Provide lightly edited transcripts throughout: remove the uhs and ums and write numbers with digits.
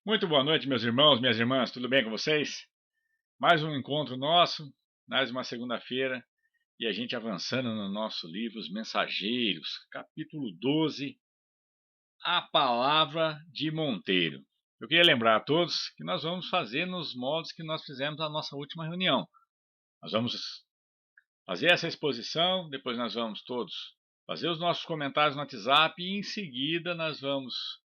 Muito boa noite, meus irmãos, minhas irmãs, tudo bem com vocês? Mais um encontro nosso, mais uma segunda-feira, e a gente avançando no nosso livro Os Mensageiros, capítulo 12, A Palavra de Monteiro. Eu queria lembrar a todos que nós vamos fazer nos moldes que nós fizemos na nossa última reunião. Nós vamos fazer essa exposição, depois nós vamos todos fazer os nossos comentários no WhatsApp e em seguida nós vamos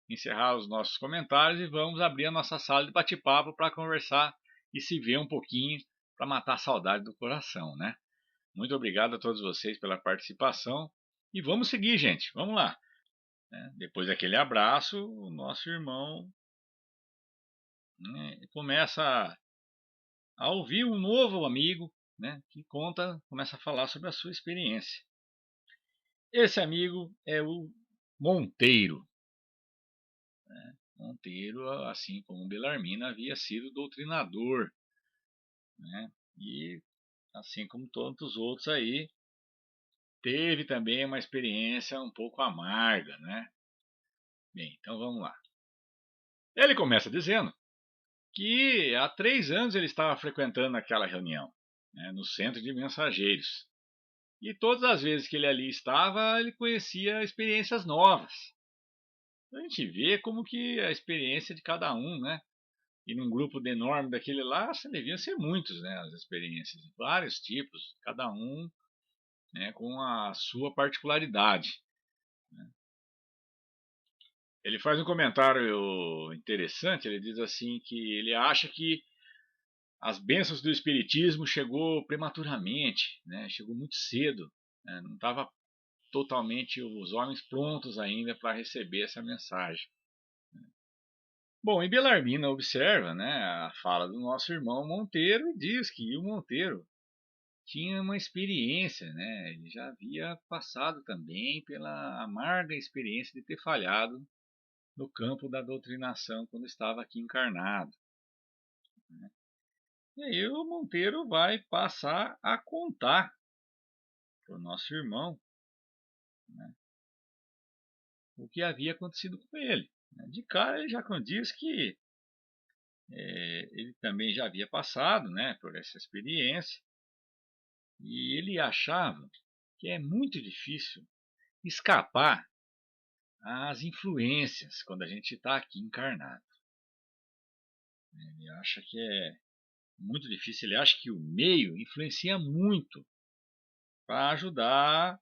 encerrar os nossos comentários e vamos abrir a nossa sala de bate-papo para conversar e se ver um pouquinho para matar a saudade do coração, né? Muito obrigado a todos vocês pela participação e vamos seguir, gente, vamos lá. Depois daquele abraço, o nosso irmão começa a ouvir um novo amigo, que começa a falar sobre a sua experiência. Esse amigo é o Monteiro. Monteiro, assim como Bellarmino, havia sido doutrinador, e assim como todos os outros aí, teve também uma experiência um pouco amarga, Bem, então vamos lá. Ele começa dizendo que há 3 anos ele estava frequentando aquela reunião, no centro de mensageiros. E todas as vezes que ele ali estava, ele conhecia experiências novas. A gente vê como que a experiência de cada um, E num grupo enorme daquele lá, deviam ser muitos, as experiências, de vários tipos, cada um, com a sua particularidade. Ele faz um comentário interessante, ele diz assim que ele acha que as bênçãos do Espiritismo chegou prematuramente, chegou muito cedo, não estava totalmente os homens prontos ainda para receber essa mensagem. Bom, e Bellarmino observa a fala do nosso irmão Monteiro e diz que o Monteiro tinha uma experiência, ele já havia passado também pela amarga experiência de ter falhado no campo da doutrinação quando estava aqui encarnado. E aí o Monteiro vai passar a contar para o nosso irmão o que havia acontecido com ele. De cara ele já diz que ele também já havia passado por essa experiência e ele achava que é muito difícil escapar às influências quando a gente está aqui encarnado. Ele acha que é muito difícil, ele acha que o meio influencia muito para ajudar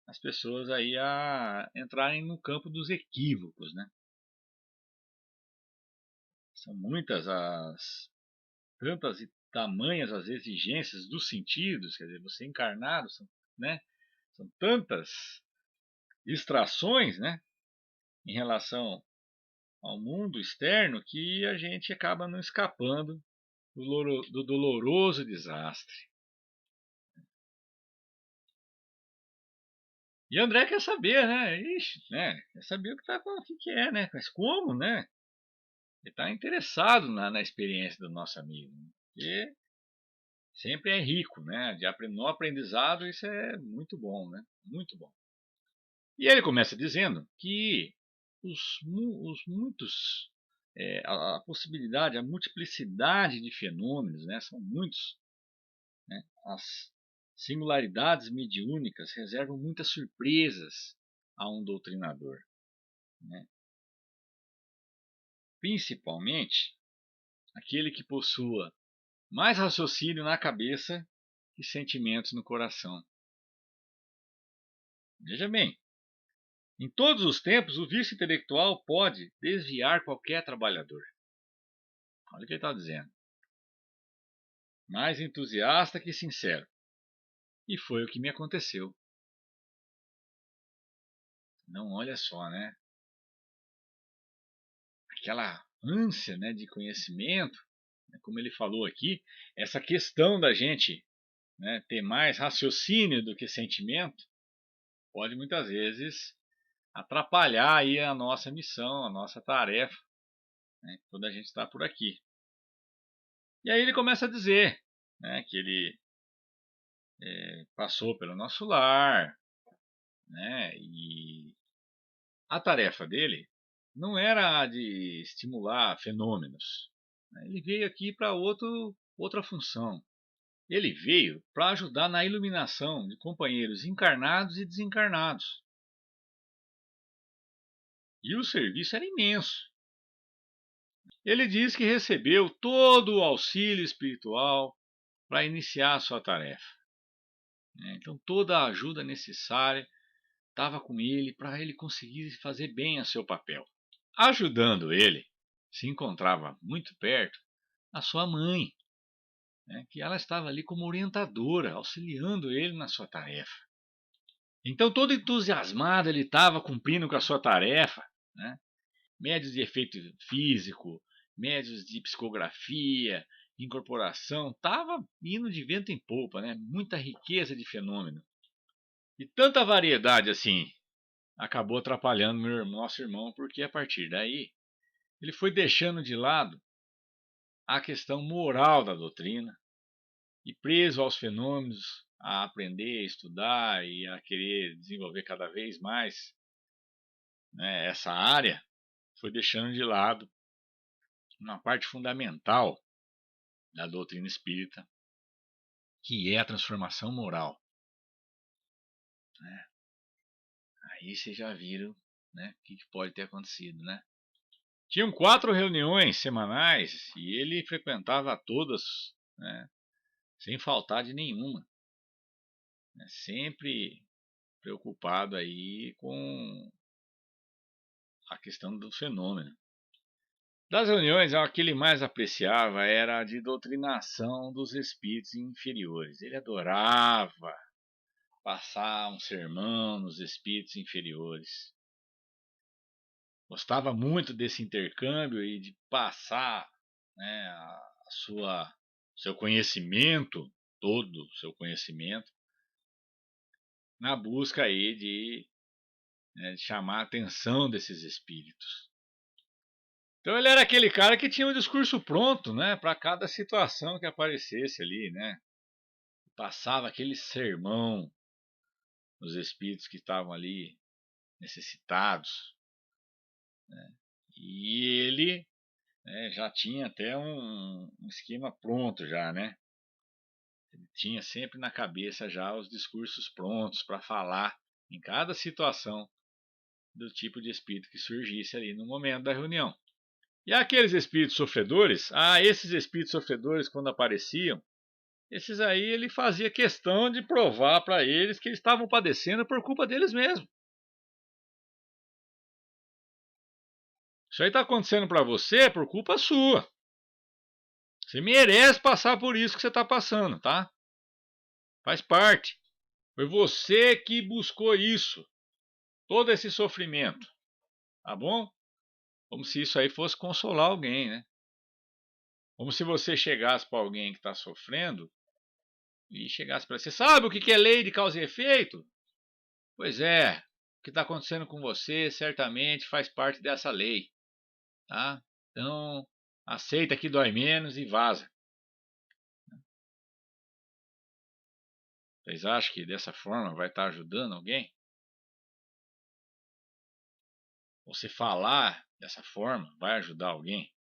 as pessoas aí a entrarem no campo dos equívocos. São muitas tantas e tamanhas as exigências dos sentidos, quer dizer, você encarnado, são tantas distrações, em relação ao mundo externo que a gente acaba não escapando do doloroso desastre. E André quer saber, quer saber o que que é, Mas como, Ele está interessado na experiência do nosso amigo, porque sempre é rico, no aprendizado isso é muito bom, Muito bom. E ele começa dizendo que os muitos, a possibilidade, a multiplicidade de fenômenos, são muitos, as singularidades mediúnicas reservam muitas surpresas a um doutrinador, principalmente aquele que possua mais raciocínio na cabeça que sentimentos no coração. Veja bem, em todos os tempos o vício intelectual pode desviar qualquer trabalhador. Olha o que ele está dizendo. Mais entusiasta que sincero. E foi o que me aconteceu. Não, olha só, Aquela ânsia, de conhecimento, como ele falou aqui, essa questão da gente, ter mais raciocínio do que sentimento, pode muitas vezes atrapalhar aí a nossa missão, a nossa tarefa, quando a gente está por aqui. E aí ele começa a dizer, que ele passou pelo nosso lar, e a tarefa dele não era a de estimular fenômenos. Ele veio aqui para outra função. Ele veio para ajudar na iluminação de companheiros encarnados e desencarnados. E o serviço era imenso. Ele diz que recebeu todo o auxílio espiritual para iniciar a sua tarefa. Então toda a ajuda necessária estava com ele para ele conseguir fazer bem o seu papel. Ajudando ele, se encontrava muito perto a sua mãe, que ela estava ali como orientadora, auxiliando ele na sua tarefa. Então, todo entusiasmado, ele estava cumprindo com a sua tarefa, médios de efeito físico, médios de psicografia, incorporação, estava indo de vento em polpa, muita riqueza de fenômeno. E tanta variedade assim, acabou atrapalhando nosso irmão, porque a partir daí, ele foi deixando de lado a questão moral da doutrina e preso aos fenômenos, a aprender, a estudar e a querer desenvolver cada vez mais essa área, foi deixando de lado uma parte fundamental da doutrina espírita, que é a transformação moral. Aí vocês já viram o que pode ter acontecido, Tinham 4 reuniões semanais e ele frequentava todas, sem faltar de nenhuma. Sempre preocupado aí com a questão do fenômeno. Das reuniões, o que ele mais apreciava era a de doutrinação dos espíritos inferiores. Ele adorava passar um sermão nos espíritos inferiores. Gostava muito desse intercâmbio e de passar seu conhecimento, todo o seu conhecimento, na busca aí de chamar a atenção desses espíritos. Então ele era aquele cara que tinha um discurso pronto, para cada situação que aparecesse ali, Passava aquele sermão nos espíritos que estavam ali necessitados, E ele já tinha até um esquema pronto já, Ele tinha sempre na cabeça já os discursos prontos para falar em cada situação do tipo de espírito que surgisse ali no momento da reunião. E aqueles espíritos sofredores, esses espíritos sofredores quando apareciam, esses aí ele fazia questão de provar para eles que eles estavam padecendo por culpa deles mesmos. Isso aí está acontecendo para você por culpa sua. Você merece passar por isso que você está passando, tá? Faz parte. Foi você que buscou isso. Todo esse sofrimento. Tá bom? Como se isso aí fosse consolar alguém, Como se você chegasse para alguém que está sofrendo e chegasse para você, sabe o que é lei de causa e efeito? Pois é, o que está acontecendo com você certamente faz parte dessa lei, tá? Então, aceita que dói menos e vaza. Vocês acham que dessa forma vai estar ajudando alguém? Você falar dessa forma vai ajudar alguém?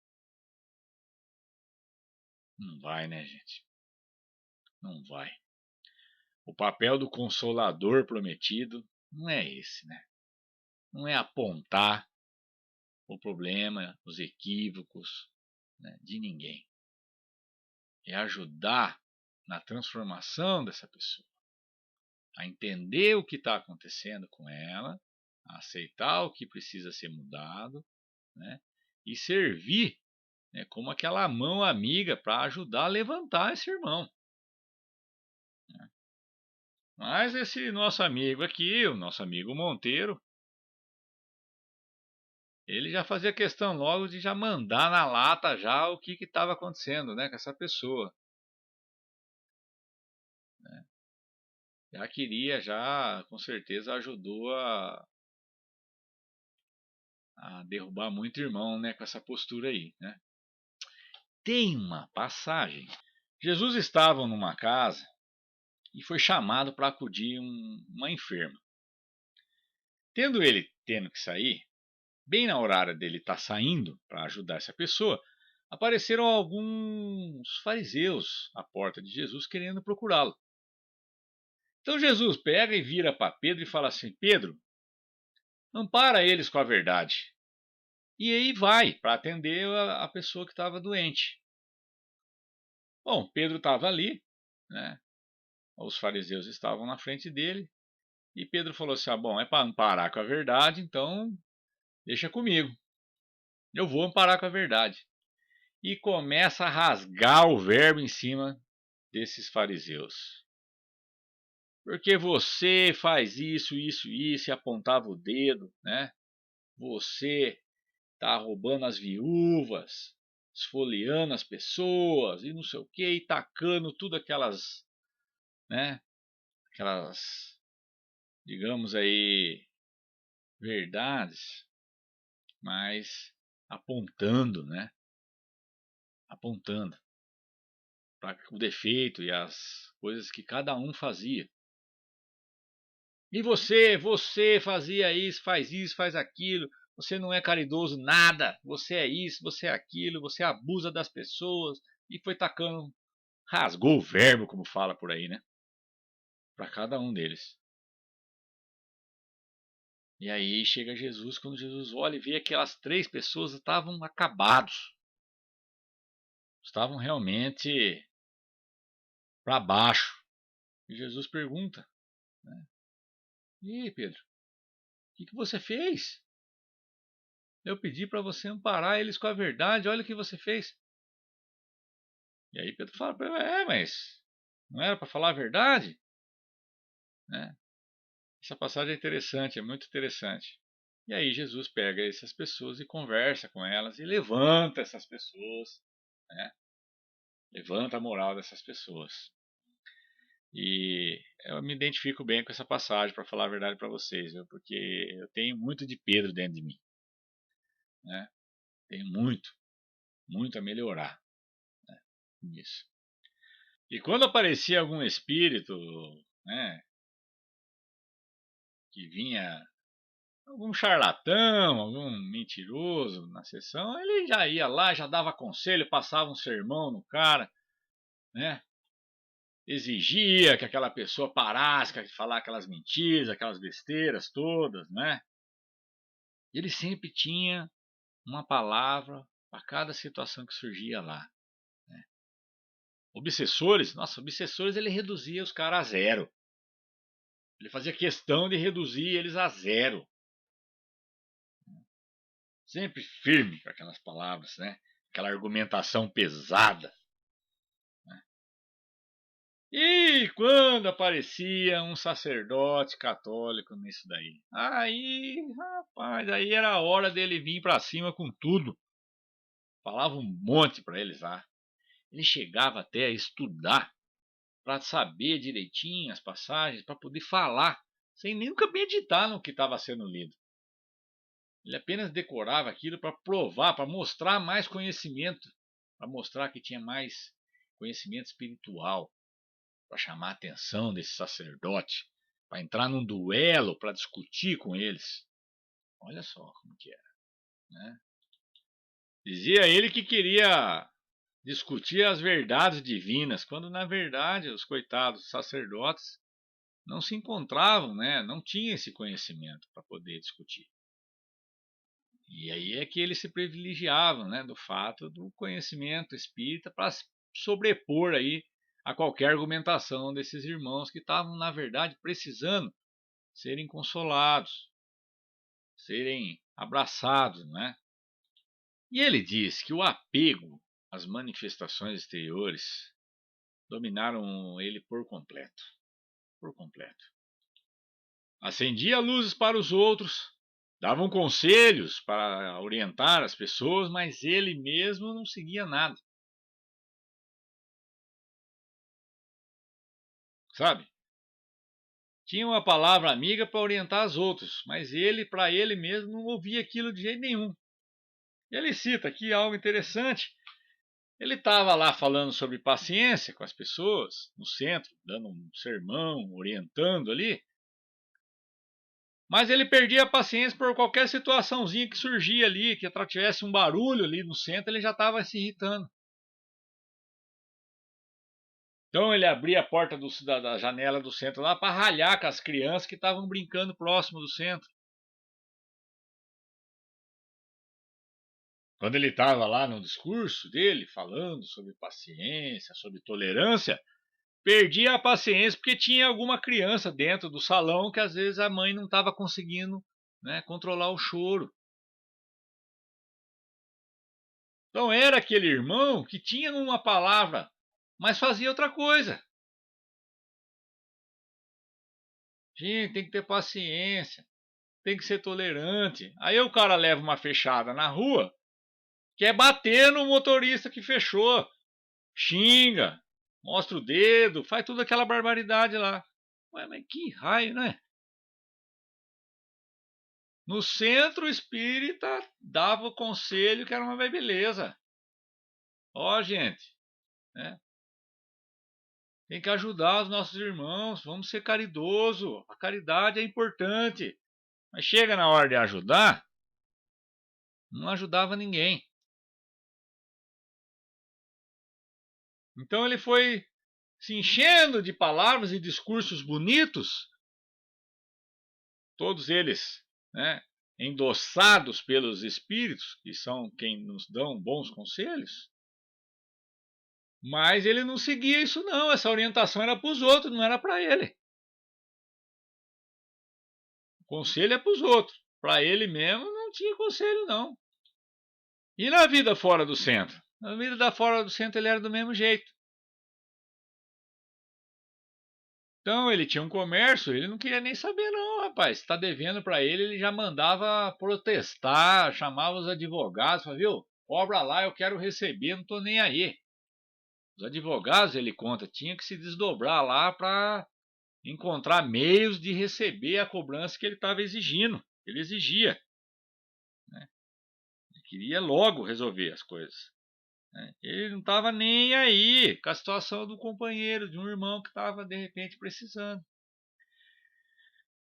Não vai, gente? Não vai. O papel do consolador prometido não é esse, Não é apontar o problema, os equívocos de ninguém. É ajudar na transformação dessa pessoa, a entender o que está acontecendo com ela, a aceitar o que precisa ser mudado, e servir como aquela mão amiga para ajudar a levantar esse irmão. Mas esse nosso amigo aqui, o nosso amigo Monteiro, ele já fazia questão logo de já mandar na lata já o que estava acontecendo com essa pessoa. Já queria, já com certeza ajudou a derrubar muito irmão com essa postura aí. Tem uma passagem. Jesus estava numa casa e foi chamado para acudir uma enferma. Tendo que sair, bem na horária dele estar saindo para ajudar essa pessoa, apareceram alguns fariseus à porta de Jesus querendo procurá-lo. Então Jesus pega e vira para Pedro e fala assim: Pedro, ampara eles com a verdade. E aí vai para atender a pessoa que estava doente. Bom, Pedro estava ali, né? Os fariseus estavam na frente dele. E Pedro falou assim: ah, bom, é para amparar com a verdade, então deixa comigo. Eu vou amparar com a verdade. E começa a rasgar o verbo em cima desses fariseus. Porque você faz isso, isso, isso, e apontava o dedo, né? Você tá roubando as viúvas, esfoliando as pessoas e não sei o que, e tacando tudo aquelas, né? Aquelas, digamos aí, verdades, mas apontando, né? Apontando para o defeito e as coisas que cada um fazia. E você fazia isso, faz aquilo. Você não é caridoso nada. Você é isso, você é aquilo. Você abusa das pessoas. E foi tacando, rasgou o verbo, como fala por aí, né? Para cada um deles. E aí chega Jesus, quando Jesus olha e vê que aquelas 3 pessoas estavam acabados. Estavam realmente para baixo. E Jesus pergunta, né? E aí, Pedro, o que você fez? Eu pedi para você amparar eles com a verdade, olha o que você fez. E aí Pedro fala para ele, mas não era para falar a verdade? Né? Essa passagem é interessante, é muito interessante. E aí Jesus pega essas pessoas e conversa com elas e levanta essas pessoas, né? Levanta a moral dessas pessoas. E eu me identifico bem com essa passagem, para falar a verdade para vocês, viu? Porque eu tenho muito de Pedro dentro de mim, né? Tenho muito, muito a melhorar, né, nisso. E quando aparecia algum espírito, né, que vinha, algum charlatão, algum mentiroso na sessão, ele já ia lá, já dava conselho, passava um sermão no cara, né? Exigia que aquela pessoa parasse de falar aquelas mentiras, aquelas besteiras todas, né? Ele sempre tinha uma palavra para cada situação que surgia lá, né? Obsessores, nossa, obsessores ele reduzia os caras a zero. Ele fazia questão de reduzir eles a zero. Sempre firme com aquelas palavras, né? Aquela argumentação pesada. Né? E quando aparecia um sacerdote católico nisso daí? Aí, rapaz, aí era a hora dele vir para cima com tudo. Falava um monte para eles lá. Ele chegava até a estudar para saber direitinho as passagens, para poder falar, sem nunca meditar no que estava sendo lido. Ele apenas decorava aquilo para provar, para mostrar mais conhecimento, para mostrar que tinha mais conhecimento espiritual, para chamar a atenção desse sacerdote, para entrar num duelo, para discutir com eles. Olha só como que era, né? Dizia ele que queria discutir as verdades divinas, quando na verdade os coitados sacerdotes não se encontravam, né? Não tinham esse conhecimento para poder discutir. E aí é que eles se privilegiavam, né, do fato do conhecimento espírita para sobrepor aí a qualquer argumentação desses irmãos que estavam, na verdade, precisando serem consolados, serem abraçados, né? E ele diz que o apego às manifestações exteriores dominaram ele por completo, por completo. Acendia luzes para os outros, davam conselhos para orientar as pessoas, mas ele mesmo não seguia nada. Sabe? Tinha uma palavra amiga para orientar os outros, mas ele, para ele mesmo, não ouvia aquilo de jeito nenhum. E ele cita aqui algo interessante. Ele estava lá falando sobre paciência com as pessoas, no centro, dando um sermão, orientando ali. Mas ele perdia a paciência por qualquer situaçãozinha que surgia ali, que tivesse um barulho ali no centro, ele já estava se irritando. Então ele abria a porta da janela do centro lá para ralhar com as crianças que estavam brincando próximo do centro. Quando ele estava lá no discurso dele, falando sobre paciência, sobre tolerância, perdia a paciência porque tinha alguma criança dentro do salão que às vezes a mãe não estava conseguindo, né, controlar o choro. Então era aquele irmão que tinha uma palavra, mas fazia outra coisa. Gente, tem que ter paciência, tem que ser tolerante. Aí o cara leva uma fechada na rua, quer bater no motorista que fechou, xinga, mostra o dedo, faz toda aquela barbaridade lá. Ué, mas que raio, né? No centro espírita dava o conselho que era uma beleza. Ó, gente, né? Tem que ajudar os nossos irmãos, vamos ser caridoso. A caridade é importante. Mas chega na hora de ajudar, não ajudava ninguém. Então ele foi se enchendo de palavras e discursos bonitos, todos eles, né, endossados pelos espíritos, que são quem nos dão bons conselhos. Mas ele não seguia isso não, essa orientação era para os outros, não era para ele. O conselho é para os outros, para ele mesmo não tinha conselho não. E na vida fora do centro? Na vida fora do centro ele era do mesmo jeito. Então ele tinha um comércio, ele não queria nem saber não, rapaz. Se tá devendo para ele já mandava protestar, chamava os advogados, falava, viu? Cobra lá, eu quero receber, não tô nem aí. Os advogados, ele conta, tinha que se desdobrar lá para encontrar meios de receber a cobrança que ele estava exigindo. Ele exigia, né? Ele queria logo resolver as coisas, né? Ele não estava nem aí com a situação do companheiro, de um irmão que estava de repente precisando.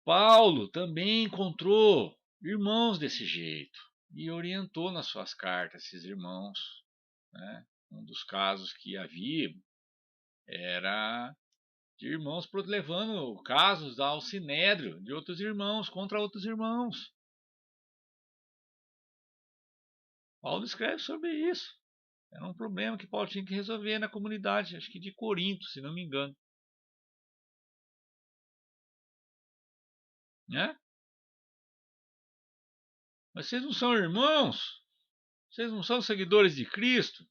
Paulo também encontrou irmãos desse jeito e orientou nas suas cartas esses irmãos, né? Um dos casos que havia era de irmãos levando casos ao sinédrio de outros irmãos contra outros irmãos. Paulo escreve sobre isso. Era um problema que Paulo tinha que resolver na comunidade, acho que de Corinto, se não me engano. Né? Mas vocês não são irmãos? Vocês não são seguidores de Cristo?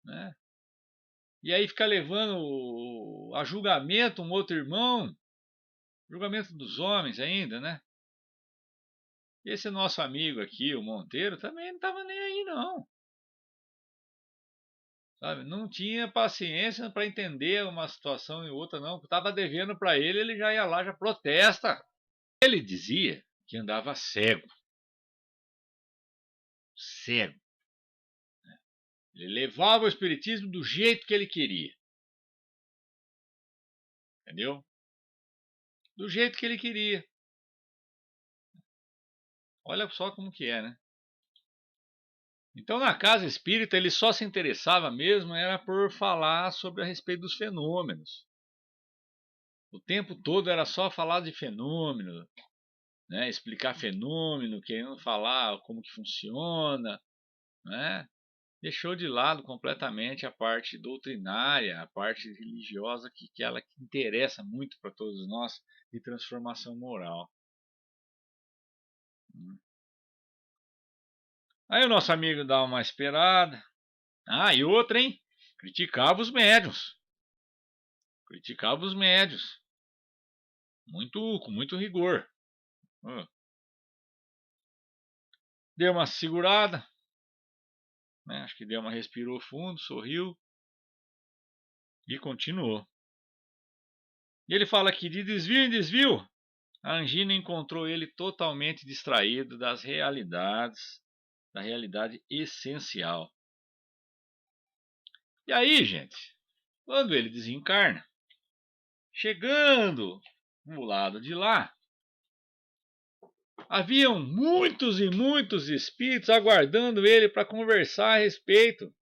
Né? E aí fica levando a julgamento um outro irmão, julgamento dos homens ainda, né? Esse nosso amigo aqui, o Monteiro, também não estava nem aí não. Sabe? Não tinha paciência para entender uma situação e outra não. Estava devendo para ele, ele já ia lá, já protesta. Ele dizia que andava cego. Cego. Ele levava o espiritismo do jeito que ele queria. Entendeu? Do jeito que ele queria. Olha só como que é, né? Então, na casa espírita, ele só se interessava mesmo era por falar sobre a respeito dos fenômenos. O tempo todo era só falar de fenômeno, né? Explicar fenômeno, querendo falar como que funciona, né? Deixou de lado completamente a parte doutrinária, a parte religiosa que ela que interessa muito para todos nós de transformação moral. Aí o nosso amigo dá uma esperada. Ah, e outra, hein? Criticava os médiuns. Criticava os médiuns. Com muito rigor. Deu uma segurada, né? Acho que deu uma respirou fundo, sorriu e continuou. E ele fala que de desvio em desvio, a Angina encontrou ele totalmente distraído das realidades, da realidade essencial. E aí, gente, quando ele desencarna, chegando no lado de lá, Haviam muitos e muitos espíritos aguardando ele para conversar a respeito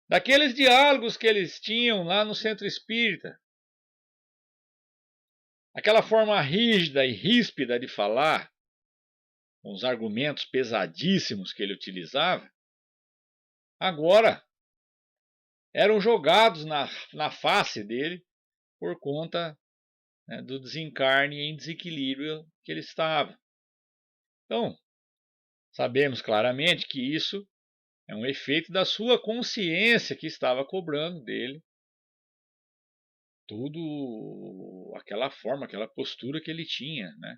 daqueles diálogos que eles tinham lá no centro espírita. Aquela forma rígida e ríspida de falar, com os argumentos pesadíssimos que ele utilizava, agora eram jogados na face dele por conta, né, do desencarne em desequilíbrio que ele estava. Então, sabemos claramente que isso é um efeito da sua consciência que estava cobrando dele tudo aquela forma, aquela postura que ele tinha, né?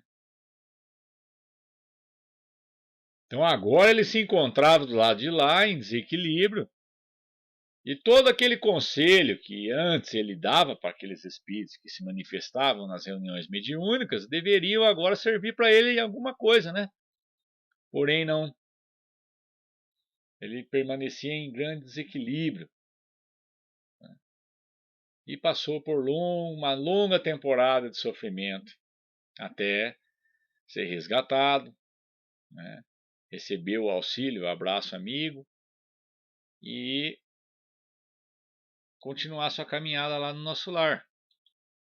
Então agora ele se encontrava do lado de lá em desequilíbrio e todo aquele conselho que antes ele dava para aqueles espíritos que se manifestavam nas reuniões mediúnicas deveriam agora servir para ele em alguma coisa, né? Porém não. Ele permanecia em grande desequilíbrio, né? E passou por uma longa temporada de sofrimento até ser resgatado, né? Recebeu o auxílio, o abraço amigo e continuar sua caminhada lá no nosso lar.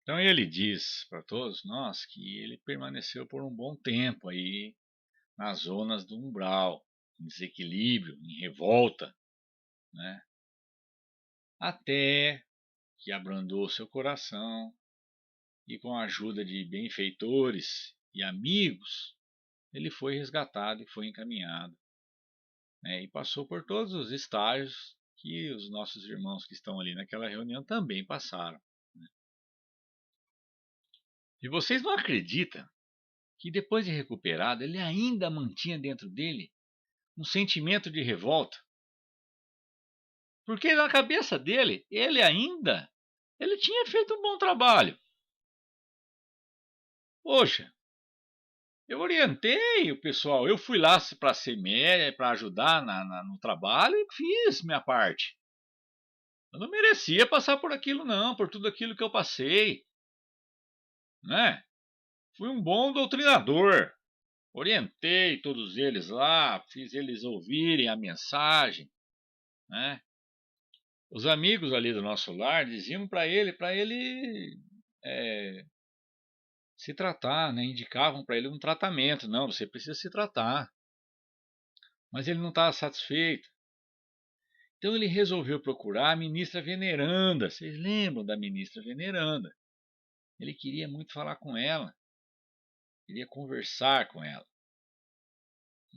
Então ele diz para todos nós que ele permaneceu por um bom tempo aí nas zonas do umbral, em desequilíbrio, em revolta, né? Até que abrandou seu coração e com a ajuda de benfeitores e amigos, ele foi resgatado e foi encaminhado, né? E passou por todos os estágios que os nossos irmãos que estão ali naquela reunião também passaram. E vocês não acreditam que depois de recuperado ele ainda mantinha dentro dele um sentimento de revolta? Porque na cabeça dele, ele tinha feito um bom trabalho. Poxa, eu orientei o pessoal, eu fui lá para ser média, para ajudar no trabalho e fiz minha parte. Eu não merecia passar por aquilo não, por tudo aquilo que eu passei, né? Fui um bom doutrinador. Orientei todos eles lá, fiz eles ouvirem a mensagem, né? Os amigos ali do nosso lar diziam para ele se tratar, né? Indicavam para ele um tratamento. Não, você precisa se tratar. Mas ele não estava satisfeito. Então ele resolveu procurar a ministra veneranda. Vocês lembram da ministra veneranda? Ele queria muito falar com ela, queria conversar com ela,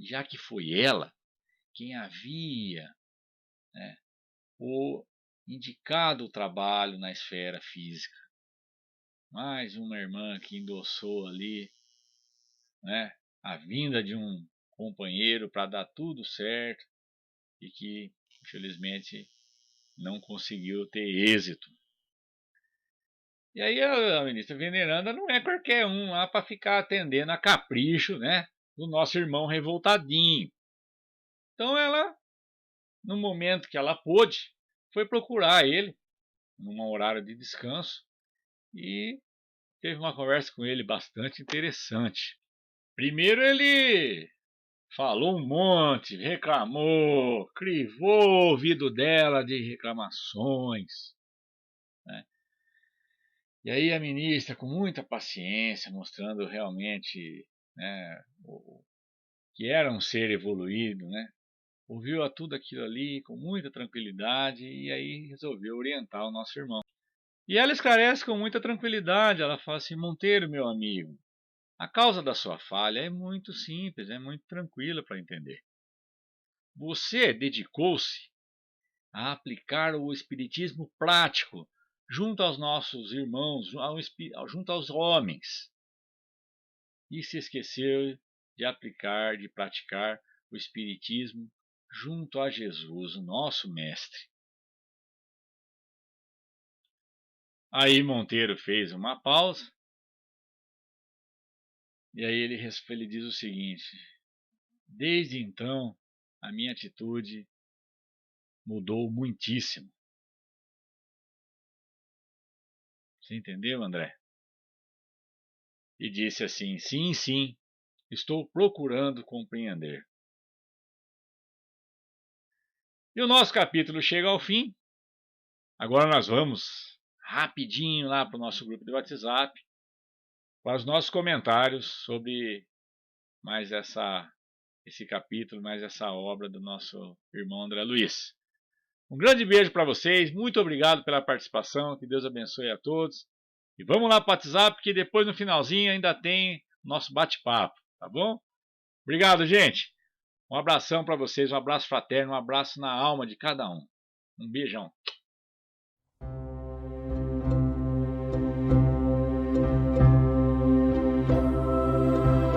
já que foi ela quem havia, né, o indicado o trabalho na esfera física. Mais uma irmã que endossou ali, né, a vinda de um companheiro para dar tudo certo e que, infelizmente, não conseguiu ter êxito. E aí a ministra veneranda não é qualquer um lá para ficar atendendo a capricho, né, do nosso irmão revoltadinho. Então ela, no momento que ela pôde, foi procurar ele num horário de descanso e teve uma conversa com ele bastante interessante. Primeiro ele falou um monte, reclamou, crivou o ouvido dela de reclamações, né? E aí a ministra, com muita paciência, mostrando realmente, né, que era um ser evoluído, né, ouviu a tudo aquilo ali com muita tranquilidade e aí resolveu orientar o nosso irmão. E ela esclarece com muita tranquilidade, ela fala assim: Monteiro, meu amigo, a causa da sua falha é muito simples, é muito tranquila para entender. Você dedicou-se a aplicar o espiritismo prático junto aos nossos irmãos, junto aos homens, e se esqueceu de aplicar, de praticar o espiritismo junto a Jesus, o nosso mestre. Aí Monteiro fez uma pausa e aí ele diz o seguinte: desde então a minha atitude mudou muitíssimo. Você entendeu, André? E disse assim: sim, sim, estou procurando compreender. E o nosso capítulo chega ao fim. Agora nós vamos rapidinho lá para o nosso grupo de WhatsApp para os nossos comentários sobre mais esse capítulo, mais essa obra do nosso irmão André Luiz. Um grande beijo para vocês, muito obrigado pela participação, que Deus abençoe a todos. E vamos lá para o WhatsApp, que depois no finalzinho ainda tem nosso bate-papo, tá bom? Obrigado, gente. Um abração para vocês, um abraço fraterno, um abraço na alma de cada um. Um beijão.